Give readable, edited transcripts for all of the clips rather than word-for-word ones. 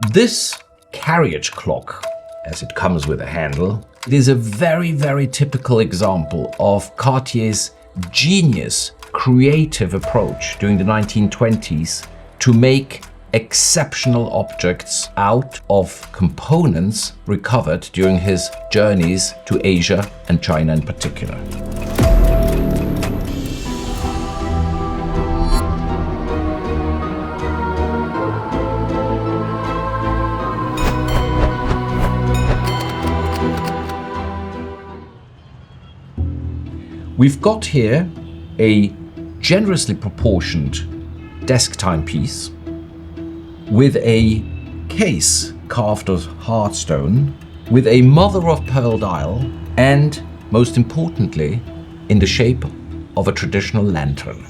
This carriage clock, as it comes with a handle, it is a very, very typical example of Cartier's genius, creative approach during the 1920s to make exceptional objects out of components recovered during his journeys to Asia and China in particular. We've got here a generously proportioned desk timepiece with a case carved of hard stone, with a mother-of-pearl dial, and most importantly, in the shape of a traditional lantern.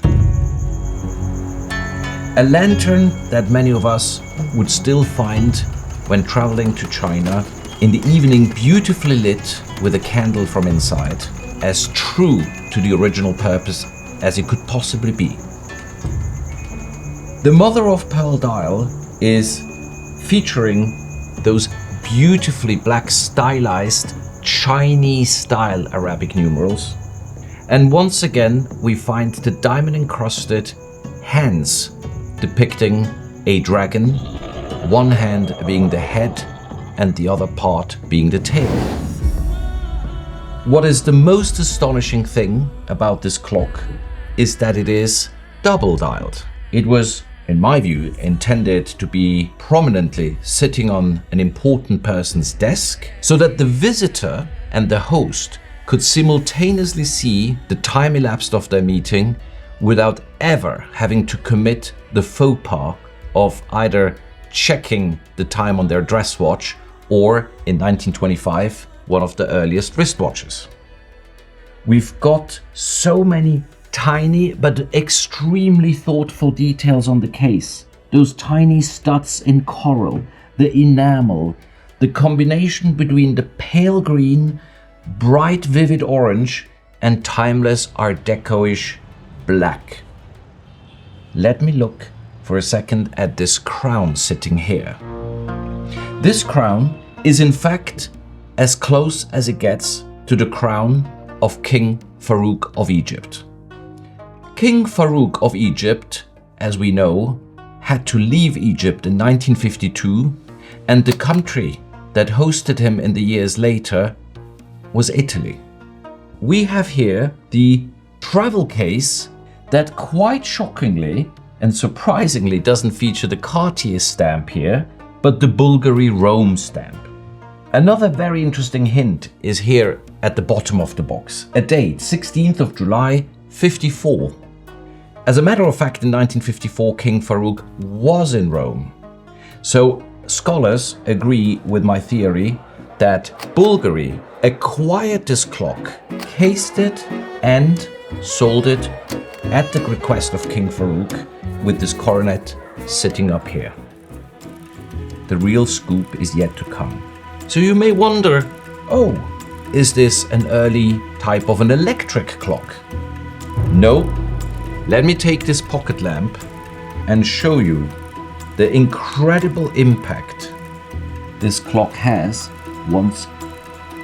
A lantern that many of us would still find when traveling to China in the evening, beautifully lit with a candle from inside, as true to the original purpose as it could possibly be. The mother-of-pearl dial is featuring those beautifully black stylized Chinese-style Arabic numerals. And once again, we find the diamond-encrusted hands depicting a dragon, one hand being the head and the other part being the tail. What is the most astonishing thing about this clock is that it is double dialed. It was, in my view, intended to be prominently sitting on an important person's desk so that the visitor and the host could simultaneously see the time elapsed of their meeting without ever having to commit the faux pas of either checking the time on their dress watch or, in 1925, one of the earliest wristwatches. We've got so many tiny but extremely thoughtful details on the case. Those tiny studs in coral, the enamel, the combination between the pale green, bright vivid orange and timeless Art Deco-ish black. Let me look for a second at this crown sitting here. This crown is in fact as close as it gets to the crown of King Farouk of Egypt. King Farouk of Egypt, as we know, had to leave Egypt in 1952, and the country that hosted him in the years later was Italy. We have here the travel case that quite shockingly and surprisingly doesn't feature the Cartier stamp here, but the Bulgari Rome stamp. Another very interesting hint is here at the bottom of the box. A date, 16th of July, 54. As a matter of fact, in 1954, King Farouk was in Rome. So scholars agree with my theory that Bulgari acquired this clock, cased it, and sold it at the request of King Farouk with this coronet sitting up here. The real scoop is yet to come. So you may wonder, oh, is this an early type of an electric clock? No. Let me take this pocket lamp and show you the incredible impact this clock has once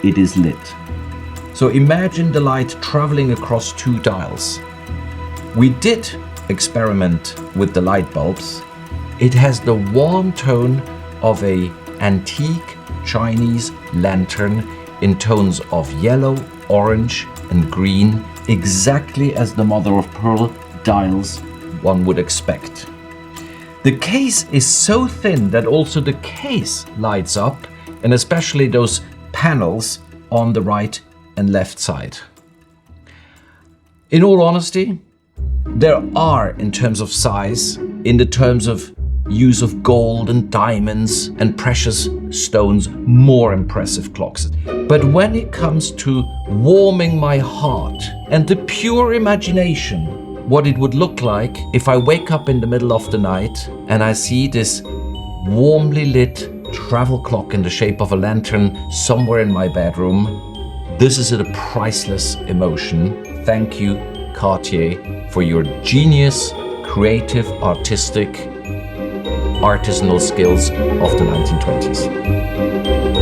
it is lit. So imagine the light traveling across two dials. We did experiment with the light bulbs. It has the warm tone of an antique Chinese lantern in tones of yellow, orange and green, exactly as the mother-of-pearl dials one would expect. The case is so thin that also the case lights up, and especially those panels on the right and left side. In all honesty, there are, in terms of size, in the terms of use of gold and diamonds and precious stones, more impressive clocks. But when it comes to warming my heart and the pure imagination, what it would look like if I wake up in the middle of the night and I see this warmly lit travel clock in the shape of a lantern somewhere in my bedroom, this is a priceless emotion. Thank you, Cartier, for your genius, creative, artistic artisanal skills of the 1920s.